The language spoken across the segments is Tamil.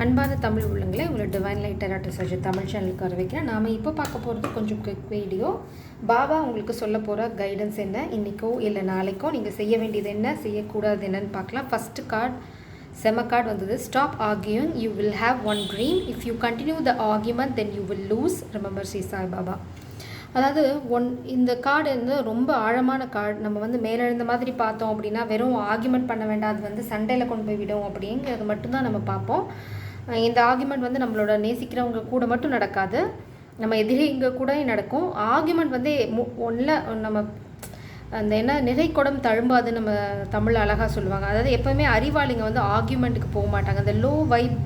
அன்பான தமிழ் உள்ளங்களே, உங்களை டிவைன் லைட் டெராட்டோ சர்ஜரி தமிழ் சேனலுக்கு வர வைக்கிறேன். நாம் இப்போ பார்க்க போகிறது கொஞ்சம் குவிக் வீடியோ. பாபா உங்களுக்கு சொல்ல போகிற கைடன்ஸ் என்ன, இன்றைக்கோ இல்லை நாளைக்கோ நீங்கள் செய்ய வேண்டியது என்ன, செய்யக்கூடாது என்னன்னு பார்க்கலாம். ஃபஸ்ட்டு கார்டு செம கார்டு வந்தது. Stop arguing, you will have one dream. If you continue the argument then you will lose. Remember Shri Sai Baba. அதாவது இந்த கார்டு வந்து ரொம்ப ஆழமான கார்டு. நம்ம வந்து மேலெழுந்த மாதிரி பார்த்தோம் அப்படின்னா வெறும் ஆர்கியூமெண்ட் பண்ண வேண்டாம், அது வந்து சண்டையில் கொண்டு போய் விடும் அப்படிங்கிறது மட்டும்தான் நம்ம பார்ப்போம். இந்த ஆர்கியூமெண்ட் வந்து நம்மளோட நேசிக்கிறவங்க கூட மட்டும் நடக்காது, நம்ம எதிரிங்க கூட நடக்கும். ஆர்கியூமெண்ட் வந்து ஒன்றில் நம்ம அந்த என்ன நிறைக்குடம் தழும்பாது நம்ம தமிழ் அழகாக சொல்லுவாங்க. அதாவது எப்போவுமே அறிவாளிங்க வந்து ஆர்கியூமெண்ட்டுக்கு போக மாட்டாங்க, அந்த லோ வைப்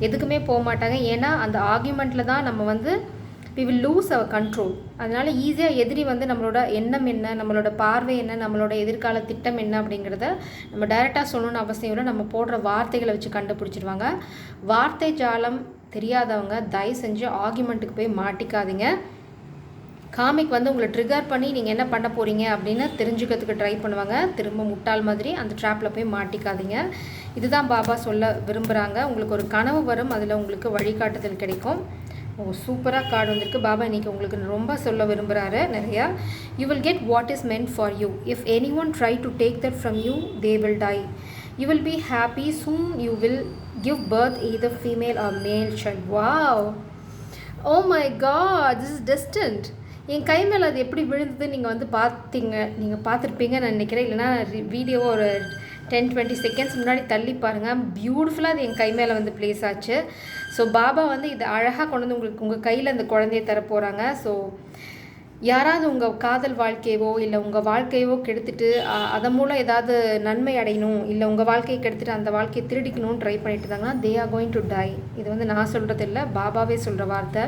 எதுக்குமே போக மாட்டாங்க. ஏன்னா அந்த ஆர்கியூமெண்ட்டில் தான் நம்ம வந்து we will lose our control. அதனால் ஈஸியாக எதிரி வந்து நம்மளோட எண்ணம் என்ன, நம்மளோட பார்வை என்ன, நம்மளோட எதிர்கால திட்டம் என்ன அப்படிங்கிறத நம்ம டைரெக்டாக சொல்லணும்னு அவசியம் இல்லை. நம்ம போடுற வார்த்தைகளை வச்சு கண்டுபிடிச்சிடுவாங்க. வார்த்தை ஜாலம் தெரியாதவங்க தயவு செஞ்சு ஆர்கியூமெண்ட்டுக்கு போய் மாட்டிக்காதீங்க. காமிக் வந்து உங்களை ட்ரிகர் பண்ணி நீங்கள் என்ன பண்ண போகிறீங்க அப்படின்னு தெரிஞ்சுக்கிறதுக்கு ட்ரை பண்ணுவாங்க. திரும்ப முட்டாள் மாதிரி அந்த ட்ராப்பில் போய் மாட்டிக்காதீங்க. இதுதான் பாபா சொல்ல விரும்புகிறாங்க. உங்களுக்கு ஒரு கனவு வரும், அதில் உங்களுக்கு வழிகாட்டுதல் கிடைக்கும். சூப்பராக கார்டு வந்திருக்கு. பாபா இன்றைக்கி உங்களுக்கு ரொம்ப சொல்ல விரும்புகிறாரு நிறையா. You will get what is meant for you. If any one try to take that from you they will die. You will be happy soon. You will give birth either female or male child. Wow, oh my God, this is destined. என் கை மேலே அது எப்படி விழுந்தது நீங்கள் வந்து நீங்கள் பார்த்துருப்பீங்கன்னு நினைக்கிறேன். இல்லைனா வீடியோ ஒரு 10-20 செகண்ட்ஸ் முன்னாடி தள்ளி பாருங்கள். பியூட்டிஃபுல்லாக அது என் கை மேலே வந்து ப்ளேஸ் ஆச்சு. ஸோ பாபா வந்து இதை அழகாக கொண்டு வந்து உங்களுக்கு உங்கள் கையில் அந்த குழந்தைய தர போகிறாங்க. ஸோ யாராவது உங்கள் காதல் வாழ்க்கையவோ இல்லை உங்கள் வாழ்க்கையவோ கெடுத்துட்டு அதன் மூலம் ஏதாவது நன்மை அடையணும், இல்லை உங்கள் வாழ்க்கையை கெடுத்துட்டு அந்த வாழ்க்கையை திருடிக்கணும்னு ட்ரை பண்ணிட்டு இருந்தாங்கன்னா they are going to tie. இது வந்து நான் சொல்கிறது இல்லை, பாபாவே சொல்கிற வார்த்தை.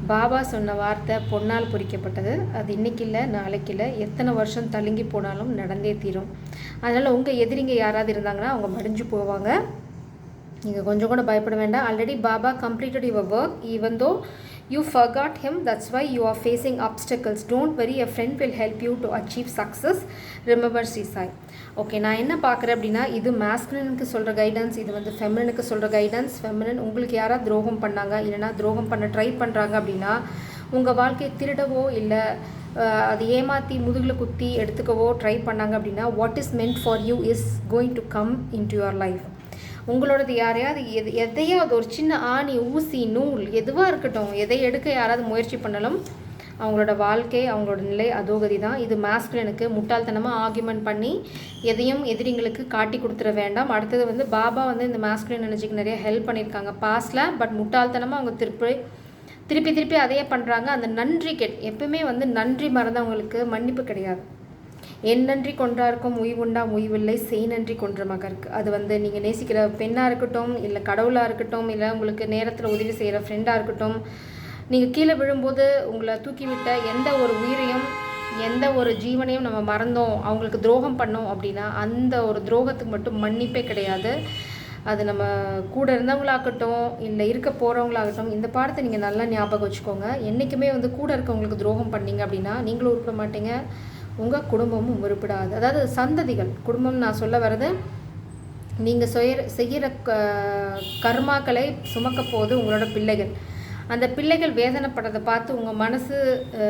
பாபா சொன்ன வார்த்தை பொன்னால் பொறிக்கப்பட்டது. அது இன்றைக்கி இல்லை, நாளைக்கு இல்லை, எத்தனை வருஷம் தழுங்கி போனாலும் நடந்தே தீரும். அதனால் உங்கள் எதிரிங்க யாராவது இருந்தாங்கன்னா அவங்க மடிஞ்சு போவாங்க. நீங்கள் கொஞ்சம் கூட பயப்பட வேண்டாம். Already Baba completed your work even though you forgot him. That's why you are facing obstacles. Don't worry, a friend will help you to achieve success. Remember Sri Sai. Okay, நான் என்ன பார்க்குறேன் அப்படின்னா இது மேஸ்குலினுக்கு சொல்கிற கைடன்ஸ், இது வந்து ஃபெமினனுக்கு சொல்கிற கைடன்ஸ். ஃபெமினன் உங்களுக்கு யாராவது துரோகம் பண்ணாங்க இல்லைனா துரோகம் பண்ண ட்ரை பண்ணுறாங்க அப்படின்னா உங்கள் வாழ்க்கையை திருடவோ இல்லை அது ஏமாற்றி முதுகில் குத்தி எடுத்துக்கவோ ட்ரை பண்ணாங்க அப்படின்னா what is meant for you is going to come in to your life. உங்களோடது யாரையாவது எதையாவது ஒரு சின்ன ஆணி ஊசி நூல் எதுவாக இருக்கட்டும், எதை எடுக்க யாராவது முயற்சி பண்ணாலும் அவங்களோட வாழ்க்கை அவங்களோட நிலை அதோகதி தான். இது மேஸ்குலினுக்கு முட்டாள்தனமாக ஆர்கியூமெண்ட் பண்ணி எதையும் எதிரிங்களுக்கு காட்டி கொடுத்துட வேண்டாம். அடுத்தது வந்து பாபா வந்து இந்த மேஸ்குலின் எனர்ஜிக்கு நிறைய ஹெல்ப் பண்ணியிருக்காங்க பாஸ்டில். பட் முட்டாள்தனமாக அவங்க திருப்பி அதையே பண்ணுறாங்க. அந்த நன்றி எப்பவுமே வந்து நன்றி மறந்தவங்களுக்கு மன்னிப்பு கிடையாது. என் நன்றி கொன்றாருக்கும் உய்வுண்டா உய்வில்லை, செய் நன்றி கொன்ற மகருக்கு. அது வந்து நீங்கள் நேசிக்கிற பெண்ணாக இருக்கட்டும், இல்லை கடவுளாக இருக்கட்டும், இல்லை உங்களுக்கு நேரத்தில் உதவி செய்கிற ஃப்ரெண்டாக இருக்கட்டும், நீங்கள் கீழே விழும்போது உங்களை தூக்கிவிட்ட எந்த ஒரு உயிரையும் எந்த ஒரு ஜீவனையும் நம்ம மறந்தோம், அவங்களுக்கு துரோகம் பண்ணோம் அப்படின்னா அந்த ஒரு துரோகத்துக்கு மட்டும் மன்னிப்பே கிடையாது. அது நம்ம கூட இருந்தவங்களாகட்டும் இல்லை இருக்க போகிறவங்களாகட்டும், இந்த பாடத்தை நீங்கள் நல்லா ஞாபகம் வச்சுக்கோங்க. என்றைக்குமே வந்து கூட இருக்கவங்களுக்கு துரோகம் பண்ணீங்க அப்படின்னா நீங்களும் உருப்பட மாட்டீங்க, உங்கள் குடும்பமும் உருப்படாது. அதாவது சந்ததிகள், குடும்பம் நான் சொல்ல வர்றது நீங்கள் செய்கிற கர்மாக்களை சுமக்க போது உங்களோட பிள்ளைகள். அந்த பிள்ளைகள் வேதனைப்படுறதை பார்த்து உங்கள் மனசு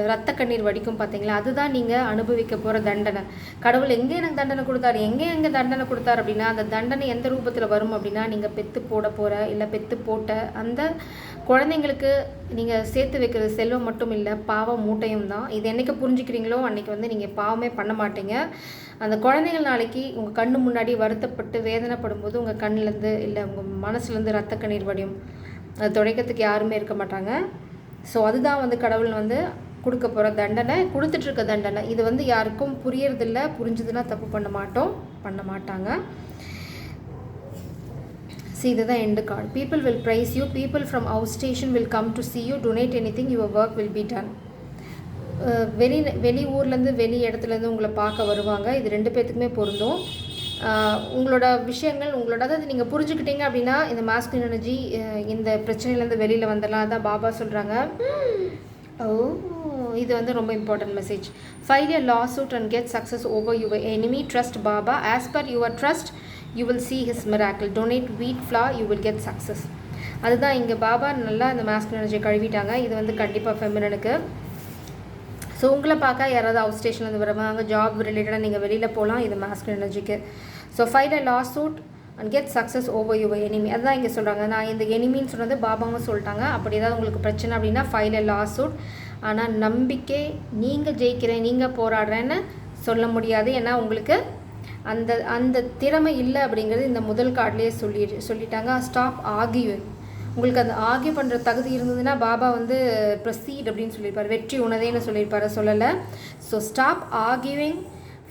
ரத்த கண்ணீர் வடிக்கும் பார்த்தீங்களா, அதுதான் நீங்கள் அனுபவிக்க போகிற தண்டனை. கடவுள் எங்கே எனக்கு தண்டனை கொடுத்தாரு, எங்கே தண்டனை கொடுத்தாரு அப்படின்னா அந்த தண்டனை எந்த ரூபத்தில் வரும் அப்படின்னா நீங்கள் பெற்று போகிற இல்லை பெற்று போட்ட அந்த குழந்தைங்களுக்கு நீங்கள் சேர்த்து வைக்கிற செல்வம் மட்டும் இல்லை, பாவம் மூட்டையும் தான். இது என்றைக்கு புரிஞ்சுக்கிறீங்களோ அன்றைக்கி வந்து நீங்கள் பாவமே பண்ண மாட்டீங்க. அந்த குழந்தைகள் நாளைக்கு உங்கள் கண்ணு முன்னாடி வருத்தப்பட்டு வேதனைப்படும் போது உங்கள் கண்ணிலேருந்து இல்லை உங்கள் மனசுலேருந்து ரத்த கண்ணீர் வடியும். அது துடைக்கிறதுக்கு யாருமே இருக்க மாட்டாங்க. ஸோ அதுதான் வந்து கடவுள் வந்து கொடுக்க போகிற தண்டனை, கொடுத்துட்ருக்க தண்டனை. இது வந்து யாருக்கும் புரியறதில்லை, புரிஞ்சதுன்னா தப்பு பண்ண மாட்டாங்க. See, இதுதான் end card. People will praise you. People from outstation will come to see you. Donate anything, your work will be done. வெளி ஊர்லேருந்து வெளி இடத்துலேருந்து உங்களை பார்க்க வருவாங்க. இது 2 பேர்த்துக்குமே பொருந்தும். உங்களோட விஷயங்கள் அதாவது நீங்கள் புரிஞ்சுக்கிட்டீங்க அப்படின்னா இந்த மாஸ்குலின் எனர்ஜி இந்த பிரச்சனையிலேருந்து வெளியில் வந்துடலாம். அதான் பாபா சொல்கிறாங்க. இது வந்து ரொம்ப important message. File a lawsuit and get success over your enemy. Trust Baba. As per your trust you will see his miracle. Donate wheat flour, you will get success. அதுதான் இங்கே பாபா நல்லா இந்த மாஸ்குலின் எனர்ஜியை கழுவிட்டாங்க. இது வந்து கண்டிப்பாக ஃபெமினனுக்கு. ஸோ உங்களை பார்க்க யாராவது அவுட் ஸ்டேஷன்லேருந்து வருவாங்க, ஜாப் ரிலேட்டடாக நீங்கள் வெளியில் போகலாம். இது மாஸ்குலின் எனர்ஜிக்கு. So file a lawsuit and get success over your enemy. அதுதான் இங்கே சொல்கிறாங்க. நான் இந்த எனிமின்னு சொன்னது பாபாவும் சொல்லிட்டாங்க. அப்படி ஏதாவது உங்களுக்கு பிரச்சனை அப்படின்னா ஃபைல் அ லா சூட். ஆனால் நம்பிக்கை, நீங்கள் ஜெயிக்கிறேன், நீங்கள் போராடுறேன்னு சொல்ல முடியாது. ஏன்னா உங்களுக்கு அந்த அந்த திறமை இல்லை அப்படிங்கிறது இந்த முதல் கார்ட்லேயே சொல்லிட்டாங்க. Stop arguing. உங்களுக்கு அந்த ஆர்கியூ பண்ணுற தகுதி இருந்ததுன்னா பாபா வந்து ப்ரொசீட் அப்படின்னு சொல்லியிருப்பார், வெற்றி உனதேன்னு சொல்லியிருப்பார், சொல்லலை. So stop arguing,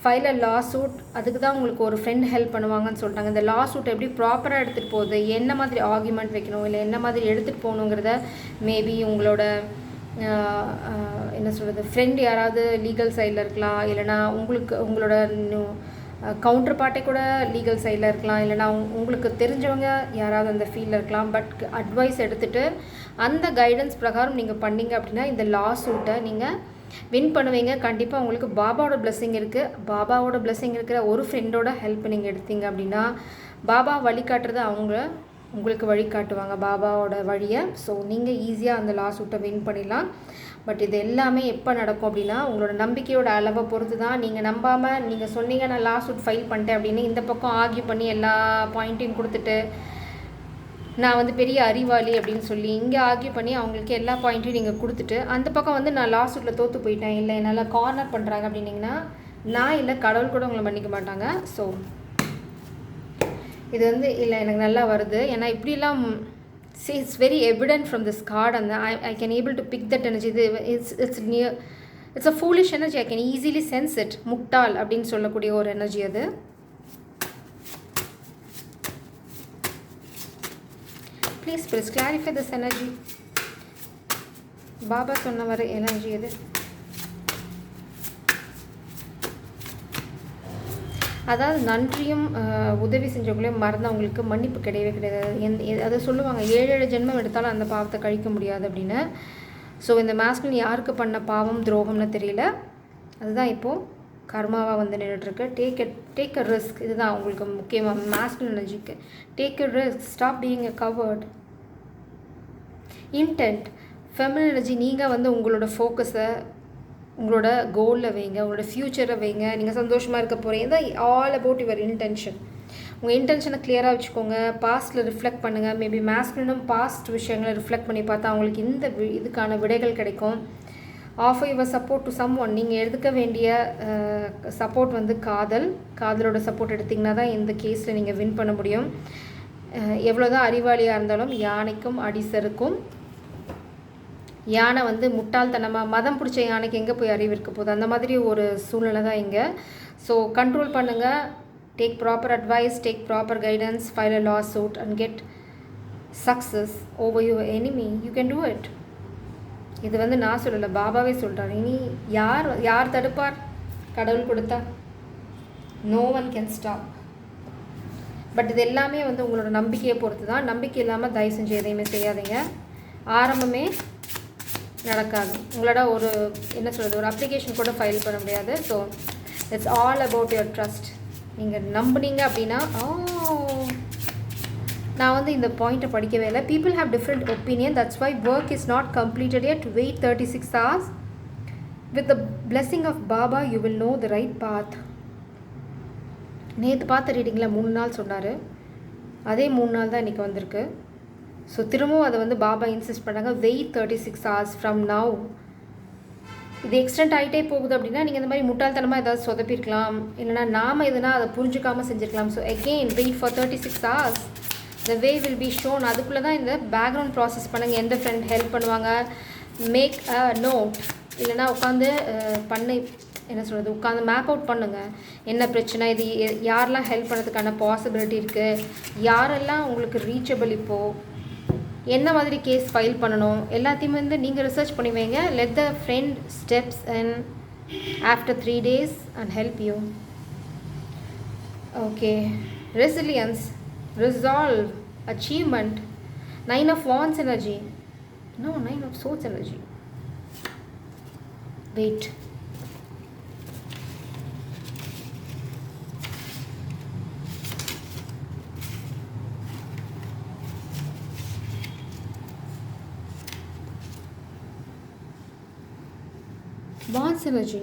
file a lawsuit. அதுக்கு தான் உங்களுக்கு ஒரு ஃப்ரெண்ட் ஹெல்ப் பண்ணுவாங்கன்னு சொல்லிட்டாங்க. இந்த லா சூட் எப்படி ப்ராப்பராக எடுத்துகிட்டு போகுது, என்ன மாதிரி ஆர்கியூமெண்ட் வைக்கணும், இல்லை என்ன மாதிரி எடுத்துகிட்டு போகணுங்கிறத மேபி உங்களோட என்ன சொல்கிறது, ஃப்ரெண்ட் யாராவது லீகல் சைடில் இருக்கலாம், இல்லைனா உங்களோட கவுண்டர் பார்ட்டே கூட லீகல் சைடில் இருக்கலாம், இல்லைனா உங்களுக்கு தெரிஞ்சவங்க யாராவது அந்த ஃபீல்டில் இருக்கலாம். பட் அட்வைஸ் எடுத்துகிட்டு அந்த கைடன்ஸ் பிரகாரம் நீங்கள் பண்ணிங்க அப்படின்னா இந்த லா சூட்டை நீங்கள் வின் பண்ணுவீங்க. கண்டிப்பாக உங்களுக்கு பாபாவோட பிளெஸ்ஸிங் இருக்குது. பாபாவோட பிளெஸ்ஸிங் இருக்கிற ஒரு ஃப்ரெண்டோட ஹெல்ப் நீங்கள் எடுத்தீங்க அப்படின்னா பாபா வழிகாட்டுறது அவங்க உங்களுக்கு வழிகாட்டுவாங்க, பாபாவோட வழியை. ஸோ நீங்கள் ஈஸியாக அந்த லா சூட்டை வின் பண்ணிடலாம். பட் இது எல்லாமே எப்போ நடக்கும் அப்படின்னா உங்களோட நம்பிக்கையோட அளவை பொறுத்து தான். நீங்கள் நம்பாமல் நீங்கள் சொன்னீங்க நான் லா சூட் ஃபைல் பண்ணிட்டேன் அப்படின்னு இந்த பக்கம் ஆர்கியூ பண்ணி எல்லா பாயிண்ட்டையும் கொடுத்துட்டு நான் வந்து பெரிய அறிவாளி அப்படின்னு சொல்லி இங்கே ஆர்கியூ பண்ணி அவங்களுக்கு எல்லா பாயிண்ட்டையும் நீங்கள் கொடுத்துட்டு அந்த பக்கம் வந்து நான் லா சூட்டில் தோற்று போயிட்டேன், இல்லை என்னால் கார்னர் பண்ணுறாங்க அப்படின்னிங்கன்னா நான் இல்லை கடவுள் கூட உங்களை மன்னிக்க மாட்டாங்க. ஸோ இது வந்து இல்லை எனக்கு நல்லா வருது. ஏன்னா இப்படிலாம் see it's very evident from this card and I can able to pick that energy. It's a foolish energy. I can easily sense it. முட்டாள் அப்படின்னு சொல்லக்கூடிய ஒரு எனர்ஜி அது. Please clarify this energy. Baba சொன்ன வர எனர்ஜி அது. அதாவது நன்றியும் உதவி செஞ்சவங்களையும் மறந்தவங்களுக்கு மன்னிப்பு கிடையவே கிடையாது. அதை சொல்லுவாங்க, 7 ஜென்மம் எடுத்தாலும் அந்த பாவத்தை கழிக்க முடியாது அப்படின்னு. ஸோ இந்த மாஸ்குலின் யாருக்கு பண்ண பாவம் துரோகம்னு தெரியல, அதுதான் இப்போது கர்மாவாக வந்து நின்றுட்டுருக்கு. Take a risk. இதுதான் உங்களுக்கு முக்கியமாக மாஸ்குலின் எனர்ஜிக்கு. Take a risk, stop being a coward. Intent, feminine energy. நீங்கள் வந்து உங்களோட ஃபோக்கஸை உங்களோட கோலில் வைங்க, உங்களோட ஃப்யூச்சரை வைங்க. நீங்கள் சந்தோஷமாக இருக்க போகிறீங்க. இதான் ஆல் அபவுட் யுவர் இன்டென்ஷன். உங்கள் இன்டென்ஷனை கிளியராக வச்சுக்கோங்க. பாஸ்ட்டில் ரிஃப்ளெக்ட் பண்ணுங்கள். மேபி மாஸ்குலினும் பாஸ்ட் விஷயங்களை ரிஃப்ளெக்ட் பண்ணி பார்த்தா அவங்களுக்கு இந்த இதுக்கான விடைகள் கிடைக்கும். Offer your support to someone. நீங்கள் எடுக்க வேண்டிய சப்போர்ட் வந்து காதலோட சப்போர்ட் எடுத்திங்கன்னா தான் இந்த கேஸில் நீங்கள் வின் பண்ண முடியும். எவ்வளோ தான் அறிவாளியாக இருந்தாலும் யானைக்கும் அடிசருக்கும். யானை வந்து முட்டாள்தனமாக மதம் பிடிச்ச யானைக்கு எங்கே போய் அறிவு இருக்க போகுது, அந்த மாதிரி ஒரு சூழ்நிலை தான் இங்கே. ஸோ கண்ட்ரோல் பண்ணுங்கள். Take proper advice, take proper guidance, file a lawsuit and get success over your enemy. You can do it. இது வந்து நான் சொல்லலை, பாபாவே சொல்கிறார். இனி யார் தடுப்பார்? கடவுள் கொடுத்தா no one can stop. But இது எல்லாமே வந்து உங்களோட நம்பிக்கையை பொறுத்து தான். நம்பிக்கை இல்லாமல் தயவு செஞ்சு எதையுமே செய்யாதீங்க. ஆரம்பமே நடக்காது. உங்களோட ஒரு என்ன சொல்கிறது, ஒரு அப்ளிகேஷன் கூட ஃபைல் பண்ண முடியாது. So it's all about your trust. நீங்கள் நம்புனீங்க அப்படின்னா நான் வந்து இந்த பாயிண்ட்டை படிக்கவே இல்லை. People have different opinion, that's why work is not completed yet. Wait 36 hours. With the blessing of Baba you will know the right path. நேற்று பார்த்த ரீடிங்கில் 3 நாள் சொன்னார், அதே 3 நாள் தான் இன்றைக்கி வந்திருக்கு. ஸோ திரும்பவும் அதை வந்து பாபா இன்சிஸ்ட் பண்ணாங்க, வெயிட் 36 hours ஃப்ரம் நவ். இது எக்ஸ்டெண்ட் ஆகிட்டே போகுது அப்படின்னா நீங்கள் இந்த மாதிரி முட்டாள்தனமாக ஏதாவது சொதப்பிருக்கலாம், இல்லைனா நாம் எதுனா அதை புரிஞ்சுக்காமல் செஞ்சுருக்கலாம். So again wait for 36 hours. The way will be shown. அதுக்குள்ளே தான் இந்த பேக்ரவுண்ட் ப்ராசஸ் பண்ணுங்கள். எந்த ஃப்ரெண்ட் ஹெல்ப் பண்ணுவாங்க, மேக் அ நோட், இல்லைனா உட்காந்து என்ன சொல்கிறது, உட்காந்து மேப் அவுட் பண்ணுங்கள். என்ன பிரச்சனை, இது யாரெல்லாம் ஹெல்ப் பண்ணுறதுக்கான பாசிபிலிட்டி இருக்குது, யாரெல்லாம் உங்களுக்கு ரீச்சபிள், இப்போது என்ன மாதிரி கேஸ் ஃபைல் பண்ணணும், எல்லாத்தையுமே வந்து நீங்கள் ரிசர்ச் பண்ணி வைங்க. Let the friend steps and after 3 days and help you. Okay. Resilience, resolve, achievement, 9 of wands energy. No, 9 of swords energy. Wait. Wands energy.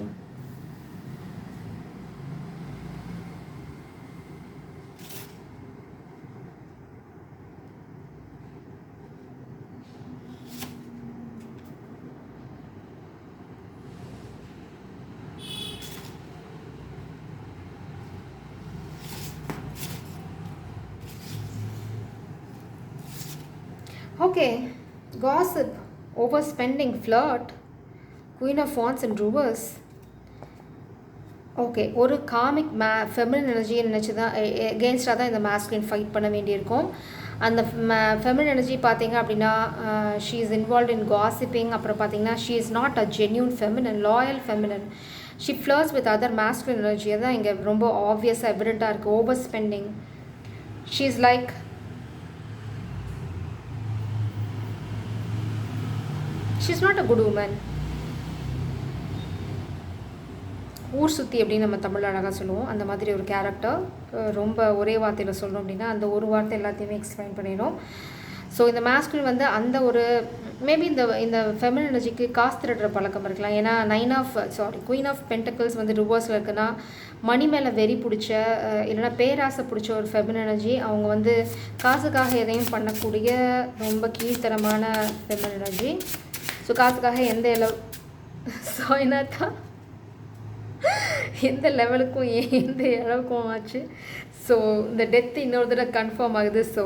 Okay, gossip, overspending, flirt, Queen of Wands in reverse. Okay, ஒரு காமிக் ஃபெமினின் எனர்ஜியை நினச்சி தான் எகெயின்ஸ்டாக தான் இந்த மாஸ்குலின் ஃபைட் பண்ண வேண்டியிருக்கும். அந்த ஃபெமினின் எனர்ஜி பார்த்தீங்க அப்படின்னா she is involve in gossiping. அப்புறம் பார்த்தீங்கன்னா she is not a genuine feminine, loyal feminine. She flirts with other masculine எனர்ஜியை தான் இங்கே ரொம்ப ஆப்வியஸாக எவிடெண்ட்டாக இருக்குது. Over spending. She is like she is not a good woman. ஊர் சுற்றி அப்படின்னு நம்ம தமிழ் அழகாக சொல்லுவோம். அந்த மாதிரி ஒரு கேரக்டர். ரொம்ப ஒரே வார்த்தையில் சொல்லணும் அப்படின்னா அந்த ஒரு வார்த்தை எல்லாத்தையுமே எக்ஸ்பிளைன் பண்ணிடும். ஸோ இந்த மாஸ்குலின் வந்து அந்த ஒரு மேபி இந்த ஃபெமினின் எனர்ஜிக்கு காசு திருடுற பழக்கம் இருக்கலாம். ஏன்னா குயின் ஆஃப் பென்டக்கிள்ஸ் வந்து ரிவர்ஸில் இருக்குன்னா மணி மேலே வெறி பிடிச்ச இல்லைனா பேராசை பிடிச்ச ஒரு ஃபெமினின் எனர்ஜி. அவங்க வந்து காசுக்காக எதையும் பண்ணக்கூடிய ரொம்ப கீழ்த்தரமான ஃபெமினின் எனர்ஜி. ஸோ காசுக்காக எந்த லெவலுக்கும் எந்த அளவுக்கும் ஆச்சு. ஸோ இந்த டெத் இன்னொரு தடவை கன்ஃபார்ம் ஆகுது. ஸோ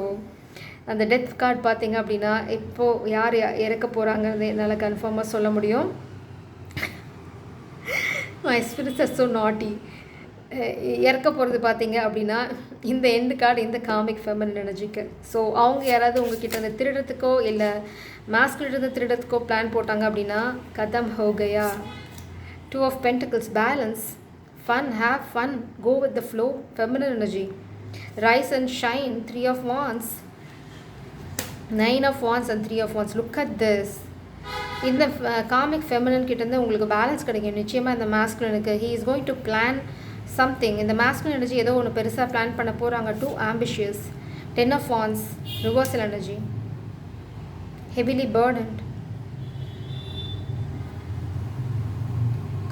அந்த டெத் கார்டு பார்த்தீங்க அப்படின்னா இப்போது யார் இறக்க போகிறாங்கிறது என்னால் கன்ஃபார்மாக சொல்ல முடியும். மை ஸ்பிரிட்ஸ் ஆர் ஸோ நாட்டி. இறக்க போகிறது பார்த்தீங்க அப்படின்னா இந்த எண்டு கார்டு இந்த காமிக் ஃபெமினின் எனர்ஜிக்கு. ஸோ அவங்க யாராவது உங்ககிட்ட அந்த திருடுறதுக்கோ இல்லை மாஸ்குலின் திருடுறதுக்கோ பிளான் போட்டாங்க அப்படின்னா கதம் ஹோ Gaya. Two of Pentacles, balance, fun, have fun, go with the flow, feminine energy, rise and shine. Three of Wands, Nine of Wands and Three of Wands. Look at this. இந்த காமிக் ஃபெமினின் கிட்டேருந்து உங்களுக்கு பேலன்ஸ் கிடைக்கும் நிச்சயமாக. இந்த மாஸ்குலினுக்கு he is going to plan something. இந்த மாஸ்குலின் எனர்ஜி ஏதோ ஒன்று பெருசாக பிளான் பண்ண போகிறாங்க. Too ambitious. Ten of Wands, reversal energy, heavily burdened.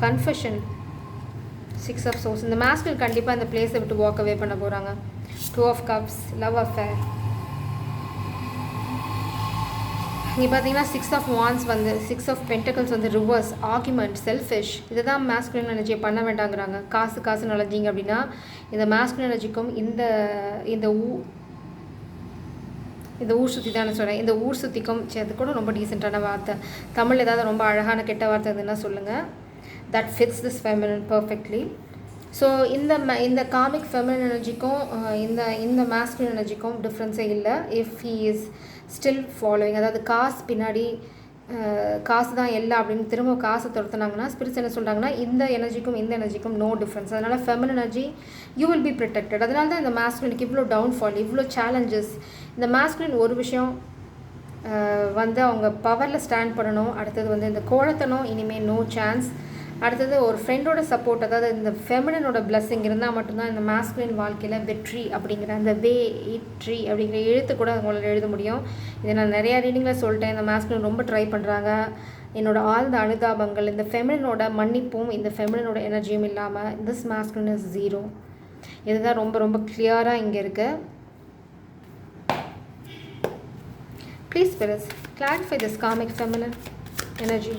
Confession, six of swords. இந்த மாஸ்குலின் கண்டிப்பாக இந்த பிளேஸை விட்டு வாக் அவே பண்ண போகிறாங்க. Two of cups, love affair. இங்கே பார்த்தீங்கன்னா சிக்ஸ் ஆஃப் வான்ஸ் வந்து சிக்ஸ் ஆஃப் பென்டக்கிள்ஸ் வந்து ரிவர்ஸ், ஆர்குமெண்ட், செல்ஃபிஷ். இதை தான் மாஸ்குலின் எனர்ஜியை பண்ண வேண்டாங்கிறாங்க. காசு நுழைஞ்சிங்க அப்படின்னா இந்த மாஸ்குலின் எனர்ஜிக்கும் இந்த ஊர் சுற்றி தானே சொல்கிறேன். இந்த ஊர் சுற்றிக்கும் அது கூட ரொம்ப டீசெண்டான வார்த்தை. தமிழ் ஏதாவது ரொம்ப அழகான கெட்ட வார்த்தை இருந்ததுன்னா சொல்லுங்கள். that fits this feminine perfectly. So இந்த காமிக் ஃபெமினின் எனர்ஜிக்கும் இந்த மாஸ்குலின் எனர்ஜிக்கும் டிஃப்ரென்ஸே இல்லை. If he is still following, அதாவது காசு பின்னாடி காசு தான் எல்லாம் அப்படின்னு திரும்ப காசை துரத்துனாங்கன்னா ஸ்பிரிட்ஸ் என்ன சொல்கிறாங்கன்னா இந்த எனர்ஜிக்கும் நோ டிஃப்ரென்ஸ். அதனால் feminine energy you will B protected. அதனால தான் இந்த மாஸ்குலினுக்கு இவ்வளோ டவுன்ஃபால், இவ்வளோ சேலஞ்சஸ். இந்த மாஸ்குலின் ஒரு விஷயம் வந்து அவங்க பவரில் ஸ்டாண்ட் பண்ணணும். அடுத்தது வந்து இந்த கோழத்தனம் இனிமேல் நோ சான்ஸ். அடுத்தது ஒரு ஃப்ரெண்டோட சப்போர்ட், அதாவது இந்த ஃபெமினினோட பிளஸ்ஸிங் இருந்தால் மட்டும்தான் இந்த மாஸ்குலின் வாழ்க்கையில் வெற்றி அப்படிங்கிற அந்த வெற்றி அப்படிங்கிற எழுத்து கூட அவங்களால எழுத முடியும். இதை நான் நிறையா ரீடிங்கில் சொல்லிட்டேன். இந்த மாஸ்குலின் ரொம்ப ட்ரை பண்ணுறாங்க. என்னோடய ஆழ்ந்த அனுதாபங்கள். இந்த ஃபெமினினோட மன்னிப்பும் இந்த ஃபெமினினோட எனர்ஜியும் இல்லாமல் திஸ் மாஸ்குலின் இஸ் ஜீரோ. இதுதான் ரொம்ப ரொம்ப கிளியராக இங்கே இருக்குது. Please spirits clarify this karmic feminine energy.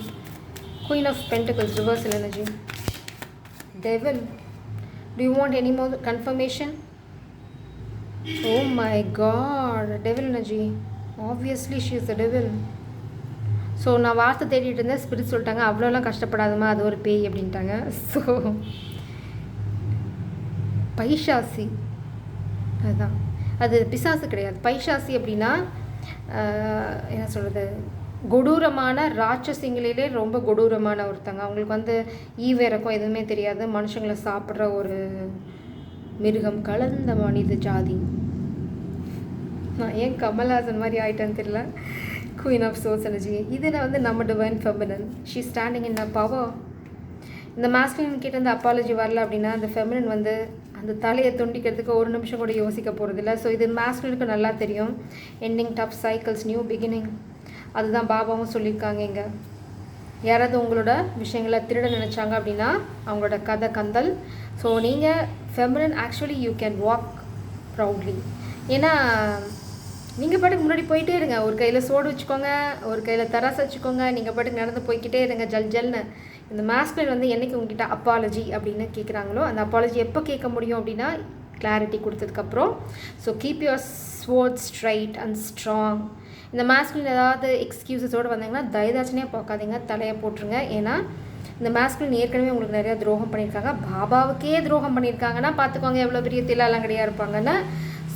Queen of Pentacles, reversal energy. Devil. Do you want any more confirmation? Oh my God. Devil energy. Obviously she is the devil. So நான் வார்த்தை தேடிட்டு இருந்தேன். ஸ்பிரிட் சொல்லிட்டாங்க அவ்வளோலாம் கஷ்டப்படாதமா, அது ஒரு பேய் அப்படின்ட்டாங்க. ஸோ பைசாசி, அதுதான் அது பிசாசு கிடையாது. பைசாசி அப்படின்னா என்ன சொல்கிறது, கொடூரமான ராட்சசிங்களிலே ரொம்ப கொடூரமான ஒருத்தங்க. அவங்களுக்கு வந்து ஈவேரக்கம் எதுவுமே தெரியாது. மனுஷங்களை சாப்பிட்ற ஒரு மிருகம் கலந்த மனித ஜாதி. நான் ஏன் கமல்ஹாசன் மாதிரி ஆகிட்டேன்னு தெரியல. Queen of swords energy. இதில் வந்து நம்ம divine feminine, she standing in a power. இந்த மாஸ்குலின் கிட்ட இருந்து அப்பாலஜி வரல அப்படின்னா அந்த ஃபெமினின் வந்து அந்த தலையை துண்டிக்கிறதுக்கு ஒரு நிமிஷம் கூட யோசிக்க போகிறதில்ல. ஸோ இது மாஸ்குலினுக்கு நல்லா தெரியும். Ending tough cycles, new beginning. அதுதான் பாபாவும் சொல்லியிருக்காங்க இங்கே. யாராவது உங்களோட விஷயங்களை திருட நினச்சாங்க அப்படின்னா அவங்களோட கதை கந்தல். ஸோ நீங்கள் feminine actually you can walk proudly. ஏன்னா நீங்கள் பாட்டுக்கு முன்னாடி போயிட்டே இருங்க. ஒரு கையில் சோடு வச்சுக்கோங்க, ஒரு கையில் தராசு வச்சுக்கோங்க, நீங்கள் பாட்டுக்கு நடந்து போய்கிட்டே இருங்க ஜல் ஜல்னு. இந்த மாஸ்குலின் வந்து என்றைக்கு உங்ககிட்ட அப்பாலஜி அப்படின்னு கேட்குறாங்களோ அந்த அப்பாலஜி எப்போ கேட்க முடியும் அப்படின்னா கிளாரிட்டி கொடுத்ததுக்கப்புறம். So keep your sword straight and strong. இந்த மாஸ்குலின் ஏதாவது எக்ஸ்கியூசஸோடு வந்தாங்கன்னா தயதாச்சனையாக பார்க்காதீங்க, தலையை போட்டுருங்க. ஏன்னா இந்த மாஸ்குலின் ஏற்கனவே உங்களுக்கு நிறையா துரோகம் பண்ணியிருக்காங்க. பாபாவுக்கே துரோகம் பண்ணியிருக்காங்கன்னா பார்த்துக்கோங்க எவ்வளோ பெரிய தில்லாலங்கடியாக இருப்பாங்கன்னு.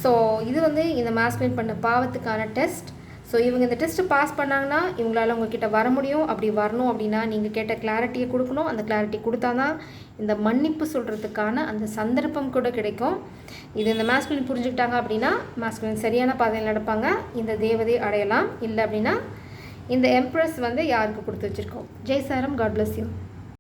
ஸோ இது வந்து இந்த மாஸ்குலின் பண்ண பாவத்துக்கான டெஸ்ட். ஸோ இவங்க இந்த டெஸ்ட்டு பாஸ் பண்ணாங்கன்னா இவங்களால உங்ககிட்ட வர முடியும். அப்படி வரணும் அப்படின்னா நீங்கள் கேட்ட கிளாரிட்டியை கொடுக்கணும். அந்த கிளாரிட்டி கொடுத்தா தான் இந்த மன்னிப்பு சொல்கிறதுக்கான அந்த சந்தர்ப்பம் கூட கிடைக்கும். இது இந்த மாஸ்குலின் புரிஞ்சுக்கிட்டாங்க அப்படின்னா மாஸ்குலின் சரியான பாதையில் நடப்பாங்க, இந்த தேவதையை அடையலாம். இல்லை அப்படின்னா இந்த எம்ப்ரஸ் வந்து யாருக்கு கொடுத்து வச்சுருக்கோம். ஜெய் சாரம், காட் பிளஸ் யூ.